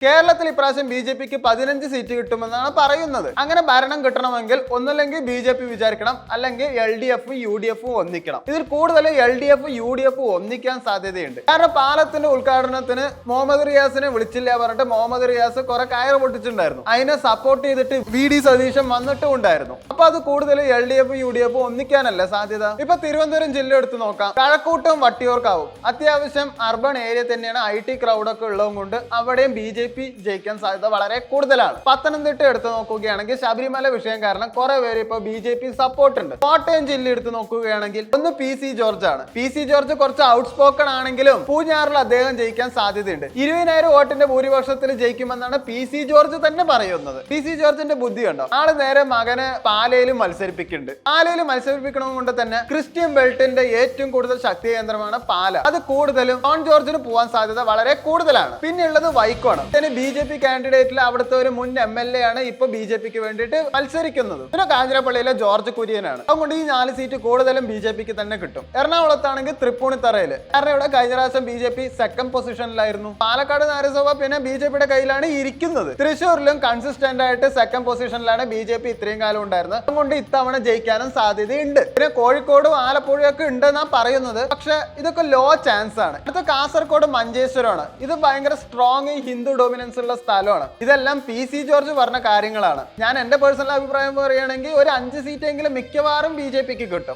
കേരളത്തിൽ ഇപ്രാവശ്യം BJP-ക്ക് 15 സീറ്റ് കിട്ടുമെന്നാണ് പറയുന്നത്. അങ്ങനെ ഭരണം കിട്ടണമെങ്കിൽ ഒന്നല്ലെങ്കിൽ BJP വിചാരിക്കണം, അല്ലെങ്കിൽ LDF UDF ഒന്നിക്കണം. ഇതിൽ കൂടുതൽ LDF UDF ഒന്നിക്കാൻ സാധ്യതയുണ്ട്. കാരണം പാലത്തിന്റെ ഉദ്ഘാടനത്തിന് മുഹമ്മദ് റിയാസിനെ വിളിച്ചില്ല പറഞ്ഞിട്ട് മുഹമ്മദ് റിയാസ് കുറെ കയറ് പൊട്ടിച്ചിട്ടുണ്ടായിരുന്നു. അതിനെ സപ്പോർട്ട് ചെയ്തിട്ട് VD സതീശൻ വന്നിട്ടും ഉണ്ടായിരുന്നു. അപ്പൊ അത് കൂടുതൽ LDF UDF ഒന്നിക്കാനല്ല സാധ്യത. ഇപ്പൊ തിരുവനന്തപുരം ജില്ല എടുത്ത് നോക്കാം. കഴക്കൂട്ടും വട്ടിയൂർക്കാവും അത്യാവശ്യം അർബൺ ഏരിയ തന്നെയാണ്. IT ക്രൗഡൊക്കെ ഉള്ളതും കൊണ്ട് അവിടെയും BJP ജയിക്കാൻ സാധ്യത വളരെ കൂടുതലാണ്. പത്തനംതിട്ട എടുത്ത് നോക്കുകയാണെങ്കിൽ ശബരിമല വിഷയം കാരണം കുറെ പേര് ഇപ്പൊ BJP സപ്പോർട്ട് ഉണ്ട്. കോട്ടയം ജില്ല എടുത്ത് നോക്കുകയാണെങ്കിൽ ഒന്ന് PC ജോർജ് ആണ്. PC ജോർജ് കുറച്ച് ഔട്ട്സ്പോക്കൺ ആണെങ്കിലും പൂഞ്ഞാറിൽ അദ്ദേഹം ജയിക്കാൻ സാധ്യതയുണ്ട്. 20,000 വോട്ടിന്റെ ഭൂരിപക്ഷത്തിൽ ജയിക്കുമെന്നാണ് PC ജോർജ് തന്നെ പറയുന്നത്. PC ജോർജിന്റെ ബുദ്ധി കണ്ടോ? ആള് നേരെ മകനെ പാലയിൽ മത്സരിപ്പിക്കുന്നുണ്ട്. പാലയിൽ മത്സരിപ്പിക്കണം കൊണ്ട് തന്നെ ക്രിസ്ത്യൻ ബെൽറ്റിന്റെ ഏറ്റവും കൂടുതൽ ശക്തി കേന്ദ്രമാണ് പാല. അത് കൂടുതലും ജോൺ ജോർജിന് പോകാൻ സാധ്യത വളരെ കൂടുതലാണ്. പിന്നെ ഉള്ളത് വൈക്കോണം. BJP കാൻഡിഡേറ്റിൽ അവിടുത്തെ ഒരു മുൻ MLA ആണ് ഇപ്പൊ BJP-ക്ക് വേണ്ടിയിട്ട് മത്സരിക്കുന്നത്. പിന്നെ കാഞ്ഞിരപ്പള്ളിയിലെ ജോർജ് കുര്യനാണ്. അതുകൊണ്ട് ഈ 4 സീറ്റ് കൂടുതലും BJP-ക്ക് തന്നെ കിട്ടും. എറണാകുളത്താണെങ്കിൽ തൃപ്പൂണിത്തറയില്, കാരണം ഇവിടെ കഴിഞ്ഞ പ്രാവശ്യം BJP സെക്കൻഡ് പൊസിഷനിലായിരുന്നു. പാലക്കാട് നഗരസഭ പിന്നെ BJP-യുടെ കയ്യിലാണ് ഇരിക്കുന്നത്. തൃശ്ശൂരിലും കൺസിസ്റ്റന്റ് ആയിട്ട് സെക്കൻഡ് പൊസിഷനിലാണ് BJP ഇത്രയും കാലം ഉണ്ടായിരുന്നത്. അതുകൊണ്ട് ഇത്തവണ ജയിക്കാനും സാധ്യതയുണ്ട്. പിന്നെ കോഴിക്കോടും ആലപ്പുഴയും ഒക്കെ ഉണ്ടെന്നാ പറയുന്നത്. പക്ഷെ ഇതൊക്കെ ലോ ചാൻസ് ആണ്. അടുത്ത കാസർഗോഡ് മഞ്ചേശ്വരമാണ്. ഇത് ഭയങ്കര സ്ട്രോങ് ഹിന്ദു ഡോമിനൻസ് ഉള്ള സ്ഥലമാണ്. ഇതെല്ലാം PC ജോർജ് പറഞ്ഞ കാര്യങ്ങളാണ്. ഞാൻ എന്റെ പേഴ്സണൽ അഭിപ്രായം പറയുകയാണെങ്കിൽ ഒരു 5 സീറ്റെങ്കിലും മിക്കവാറും BJP-ക്ക് കിട്ടും.